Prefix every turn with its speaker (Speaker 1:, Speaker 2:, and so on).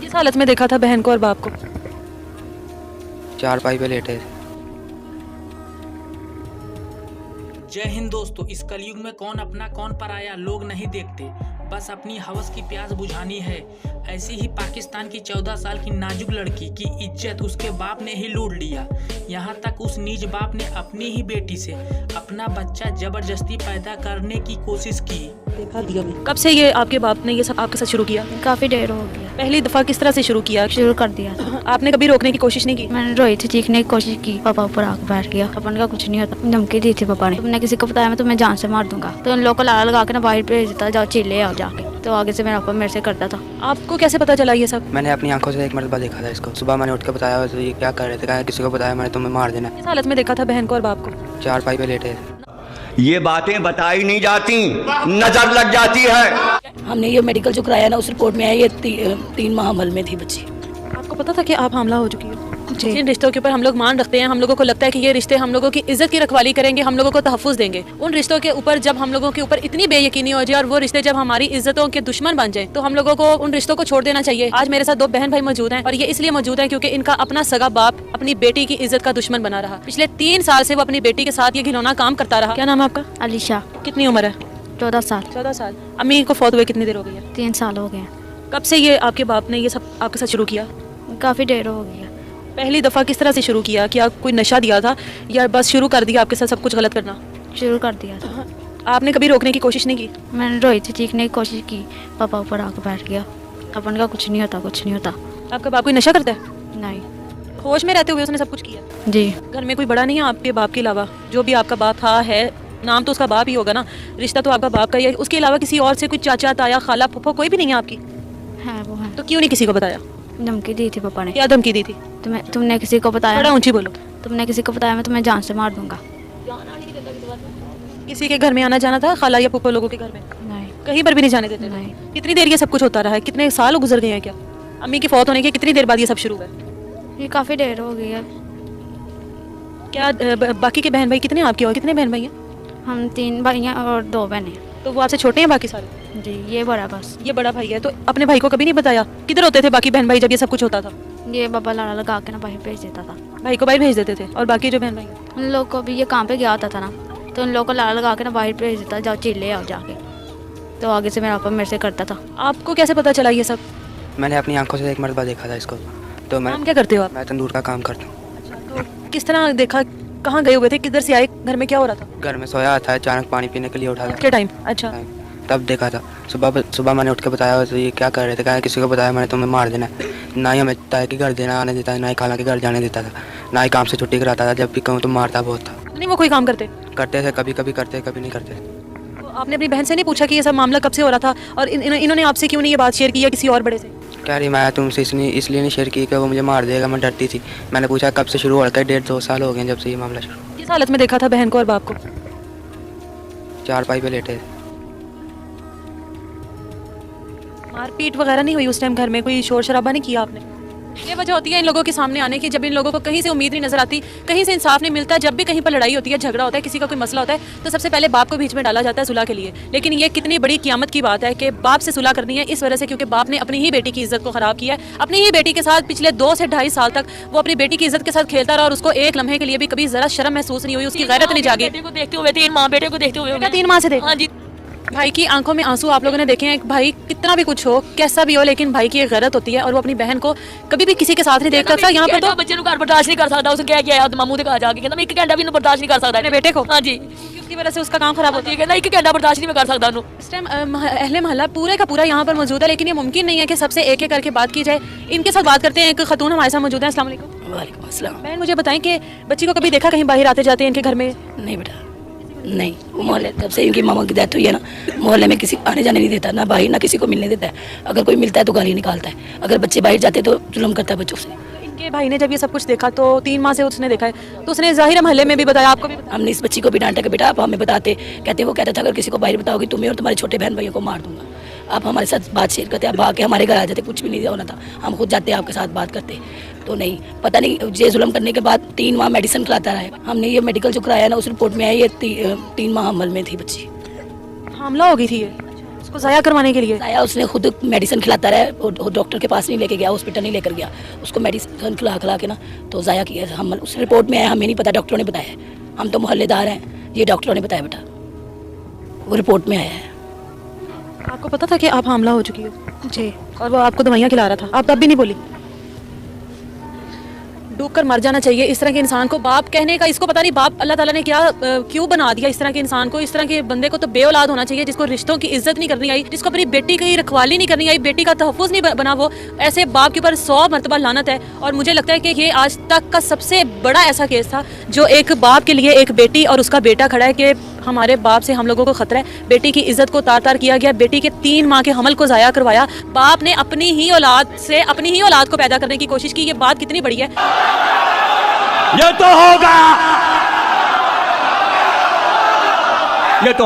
Speaker 1: किस हालत में देखा था बहन को और बाप को?
Speaker 2: चारपाई पे लेटे।
Speaker 3: जय हिंद दोस्तों। इस कलयुग में कौन अपना कौन पराया लोग नहीं देखते, बस अपनी हवस की प्यास बुझानी है। ऐसी ही पाकिस्तान की 14 साल की नाजुक लड़की की इज्जत उसके बाप ने ही लूट लिया। यहाँ तक उस नीच बाप ने अपनी ही बेटी से अपना बच्चा जबरदस्ती पैदा करने की कोशिश की।
Speaker 1: देखा दिया भी। कब से ये आपके बाप ने ये सब आपके साथ शुरू किया?
Speaker 4: काफ़ी देर हो गया।
Speaker 1: पहली दफ़ा किस तरह से शुरू किया?
Speaker 4: शुरू कर दिया था।
Speaker 1: आपने कभी रोकने की कोशिश नहीं की?
Speaker 4: मैंने रोई थी, चीखने की कोशिश की, पापा ऊपर आकर बैठ गया। अपन का कुछ नहीं होता। धमकी दी थी पापा ने, तुमने किसी को बताया मैं तुम्हें जान से मार दूंगा। तो उन लोगों को लगा के ना बाहर भेज देता, जाओ चिल्ले आओ जाके। तो आगे से मेरा पापा मेरे से करता था।
Speaker 1: आपको कैसे पता चला ये सब?
Speaker 2: मैंने अपनी आंखों से एक मरतबा देखा था इसको। सुबह मैंने उठ के बताया तो ये क्या कर रहे थे, कहा किसी को बताया मैंने तुम्हें मार देना।
Speaker 1: किस हालत में देखा था बहन को और बाप को?
Speaker 2: चारपाई पे लेटे।
Speaker 5: ये बातें बताई नहीं जाती, नजर लग जाती है।
Speaker 6: हमने ये मेडिकल जो कराया ना, उस रिपोर्ट में आया ये 3 माह अमल में थी बच्ची।
Speaker 1: आपको पता था कि आप हमला हो चुकी हो? जिन रिश्तों के ऊपर हम लोग मान रखते हैं, हम लोगों को लगता है कि ये रिश्ते हम लोगों की इज्जत की रखवाली करेंगे, हम लोगों को तहफ़्फ़ुज़ देंगे। उन रिश्तों के ऊपर जब हम लोगों के ऊपर इतनी बेयकीनी हो जाए और वो रिश्ते जब हमारी इज्जतों के दुश्मन बन जाए, तो हम लोगों को उन रिश्तों को छोड़ देना चाहिए। आज मेरे साथ 2 बहन भाई मौजूद हैं और ये इसलिए मौजूद हैं क्योंकि इनका अपना सगा बाप अपनी बेटी की इज्जत का दुश्मन बना रहा। पिछले 3 साल से वो अपनी बेटी के साथ ये घिनौना काम करता रहा। क्या नाम है आपका?
Speaker 4: अलीशा।
Speaker 1: कितनी उम्र है?
Speaker 4: 14 साल।
Speaker 1: 14 साल। अम्मी को फौत हुए कितनी देर हो गई है?
Speaker 4: 3 साल हो गए।
Speaker 1: कब से ये आपके बाप ने ये सब आपके साथ शुरू किया?
Speaker 4: काफ़ी देर हो गई।
Speaker 1: पहली दफ़ा किस तरह से शुरू किया? क्या कोई नशा दिया था या बस शुरू कर दिया आपके साथ सब कुछ गलत करना?
Speaker 4: शुरू कर दिया था।
Speaker 1: आपने कभी रोकने की कोशिश नहीं की?
Speaker 4: मैंने रोई थी, चीखने की कोशिश की, पापा ऊपर आकर बैठ गया। अपन का कुछ नहीं होता, कुछ नहीं होता।
Speaker 1: आपका बाप कोई नशा करता है?
Speaker 4: नहीं।
Speaker 1: होश में रहते हुए उसने सब कुछ किया?
Speaker 4: जी।
Speaker 1: घर में कोई बड़ा नहीं है आपके बाप के अलावा? जो भी आपका बाप था है, नाम तो उसका बाप ही होगा ना, रिश्ता तो आपका बाप का ही है। उसके अलावा किसी और से कोई चाचा ताया खाला फूफा कोई भी नहीं है आपकी?
Speaker 4: है वो है।
Speaker 1: तो क्यों नहीं किसी को बताया?
Speaker 4: धमकी दी थी पापा ने।
Speaker 1: क्या धमकी दी थी?
Speaker 4: तुमने किसी को बताया?
Speaker 1: बड़ा ऊंची बोलो।
Speaker 4: तुमने किसी को बताया मैं तुम्हें जान से मार दूंगा।
Speaker 1: किसी के घर में आना जाना था खाला या फूफा लोगों के घर में?
Speaker 4: नहीं।
Speaker 1: कहीं पर भी नहीं जाने देते?
Speaker 4: नहीं।
Speaker 1: कितनी देर ये सब कुछ होता रहा है? कितने साल गुजर गए हैं? क्या अम्मी की फौत होने के कितनी देर बाद ये सब शुरू हुआ?
Speaker 4: ये काफ़ी देर हो गई है।
Speaker 1: क्या बाकी के बहन भाई कितने आपके और कितने बहन भाई हैं?
Speaker 4: हम 3 भाई हैं और 2 बहनें हैं।
Speaker 1: तो वो आपसे छोटे हैं बाकी सारे?
Speaker 4: जी, ये बड़ा बस।
Speaker 1: ये बड़ा भाई है। तो अपने भाई को कभी नहीं बताया? किधर होते थे बाकी बहन भाई जब ये सब कुछ होता था?
Speaker 4: ये बाबा लाड़ा लगा के ना बाहर भेज देता था।
Speaker 1: भाई को बाहर भेज देते थे और बाकी जो बहन भाई हैं?
Speaker 4: उन लोग को भी ये काम पे गया होता था ना, तो उन लोगों को लाड़ा लगा के ना बाहर भेज देता, जाओ चिल्ले आओ जाके। तो आगे से मेरा पापा मेरे से करता था।
Speaker 1: आपको कैसे पता चला ये सब?
Speaker 2: मैंने अपनी आंखों से एक मरतबा देखा था इसको। तो
Speaker 1: काम क्या करते हो आप?
Speaker 2: मैं तंदूर का काम करता हूँ।
Speaker 1: तो किस तरह देखा? कहाँ गए हुए थे? किधर से आए? घर में क्या हो रहा था?
Speaker 2: घर में सोया था, अचानक पानी पीने के लिए उठा था।
Speaker 1: के टाइम? अच्छा।
Speaker 2: तब देखा था। सुबह मैंने उठ के बताया तो ये क्या कर रहे थे, कहा किसी को बताया मैंने तुम्हें मार देना। ना ही हमें ताया के घर देना आने देता, ना ही खाला के घर जाने देता था, ना ही काम से छुट्टी कराता था। जब भी कहूँ तो मारता बहुत था।
Speaker 1: नहीं वो कोई काम करते
Speaker 2: थे, कभी कभी करते कभी नहीं करते।
Speaker 1: तो आपने अपनी बहन से नहीं पूछा कि ये सब मामला कब से हो रहा था और इन्होंने आपसे क्यों नहीं ये बात शेयर की या किसी और बड़े से?
Speaker 2: कह रही मैं तुमसे इसलिए नहीं शेयर की कि वो मुझे मार देगा, मैं डरती थी। मैंने पूछा कब से शुरू हो रहा है? 1.5-2 साल हो गए जब से ये मामला शुरू।
Speaker 1: किस हालत में देखा था बहन को और बाप को?
Speaker 2: चारपाई पे लेटे।
Speaker 1: मारपीट वगैरह नहीं हुई उस टाइम? घर में कोई शोर शराबा नहीं किया आपने? ये वजह होती है इन लोगों के सामने आने की, जब इन लोगों को कहीं से उम्मीद नहीं नजर आती, कहीं से इंसाफ नहीं मिलता। जब भी कहीं पर लड़ाई होती है, झगड़ा होता है, किसी का कोई मसला होता है, तो सबसे पहले बाप को बीच में डाला जाता है सुलह के लिए। लेकिन ये कितनी बड़ी क़यामत की बात है कि बाप से सुलह करनी है इस वजह से क्योंकि बाप ने अपनी ही बेटी की इज्जत को खराब किया है। अपनी ही बेटी के साथ पिछले 2 से 2.5 साल तक वो अपनी बेटी की इज्जत के साथ खेलता रहा और उसको एक लम्हे के लिए भी कभी जरा शर्म महसूस नहीं हुई, उसकी गैरत नहीं जागी।
Speaker 6: बेटे को देखते हुए 3 माह बेटे को देखते हुए
Speaker 1: 3 माह से थे?
Speaker 6: हाँ जी।
Speaker 1: भाई की आंखों में आंसू आप लोगों ने देखे हैं। भाई कितना भी कुछ हो, कैसा भी हो, लेकिन भाई की एक गैरत होती है और वो अपनी बहन को कभी भी किसी के साथ नहीं देख सकता। यहाँ पर तो
Speaker 6: बच्चे को घर बर्दाश्त नहीं कर सकता। उसने क्या किया मामू के कहा जाके, कहता मैं 1 घंटा भी बर्दाश्त नहीं कर सकता
Speaker 1: अपने बेटे को।
Speaker 6: हाँ जी।
Speaker 1: उसकी वजह से उसका काम खराब होता है।
Speaker 6: कहता 1 घंटा बर्दाश्त नहीं कर सकता।
Speaker 1: इस टाइम अहले मोहल्ला पूरे का पूरा यहाँ पर मौजूद है, लेकिन ये मुमकिन नहीं है कि सबसे एक एक करके बात की जाए। इनके साथ बात करते हैं। एक खतून हमारे साथ मौजूद है। अस्सलाम वालेकुम।
Speaker 6: वालेकुम अस्सलाम।
Speaker 1: बहन मुझे बताएं कि बच्ची को कभी देखा कहीं बाहर आते जाते इनके घर में?
Speaker 6: नहीं बेटा, नहीं। वो मोहल्ले जब से इनकी मामा की डेथ हुई है ना, मोहल्ले में किसी आने जाने नहीं देता, ना बाहर ना किसी को मिलने देता है। अगर कोई मिलता है तो गाली निकालता है। अगर बच्चे बाहर जाते तो जुल्म करता है बच्चों से।
Speaker 1: इनके भाई ने जब ये सब कुछ देखा तो 3 माह से उसने देखा है, तो उसने जाहिर मोहल्ले में भी बताया, आपको भी बताया?
Speaker 6: हमने इस बच्ची को भी डांटा कि बेटा आप हमें बताते। कहते वो कहता था अगर किसी को बाहर बताओगे तुम्हें और तुम्हारे छोटे बहन भाइयों को मार दूंगा। आप हमारे साथ बात शेयर करते, आप आके हमारे घर आ जाते, कुछ भी नहीं होना था, हम खुद जाते आपके साथ बात करते। तो नहीं, पता नहीं ये जुल्म करने के बाद 3 माह मेडिसिन खिलाता रहा है। हमने ये मेडिकल जो कराया ना, उस रिपोर्ट में आया ये 3 माह अमल में थी बच्ची।
Speaker 1: हमला हो गई थी ये? उसको आपको ज़ाया करवाने के लिए?
Speaker 6: आया उसने खुद मेडिसिन खिलाता रहा, वो डॉक्टर के पास नहीं लेके गया, हॉस्पिटल नहीं लेकर गया, उसको मेडिसिन खिला के ना तो ज़ाया किया। हम उस रिपोर्ट में आया, हमें नहीं पता, डॉक्टरों ने बताया, हम तो मोहल्लेदार हैं, ये डॉक्टरों ने बताया बेटा, वो रिपोर्ट में आया है।
Speaker 1: आपको पता था कि आप हामला हो चुकी हो? जी। और वो आपको दवाइयाँ खिला रहा था, आप तब भी नहीं बोली? डूब कर मर जाना चाहिए इस तरह के इंसान को। बाप कहने का, इसको पता नहीं बाप अल्लाह ताला ने क्या क्यों बना दिया इस तरह के इंसान को। इस तरह के बंदे को तो बे औलाद होना चाहिए, जिसको रिश्तों की इज्जत नहीं करनी आई, जिसको अपनी बेटी की रखवाली नहीं करनी आई, बेटी का तहफ़्फ़ुज़ नहीं बना। वो ऐसे बाप के ऊपर 100 मरतबा लानत है। और मुझे लगता है कि ये आज तक का सबसे बड़ा ऐसा केस था जो एक बाप के लिए एक बेटी और उसका बेटा खड़ा है कि हमारे बाप से हम लोगों को खतरा है। बेटी की इज्जत को तार तार किया गया, बेटी के 3 माह के हमल को ज़ाया करवाया। बाप ने अपनी ही औलाद से अपनी ही औलाद को पैदा करने की कोशिश की। ये बात कितनी बड़ी है।
Speaker 5: ये तो होगा, ये तो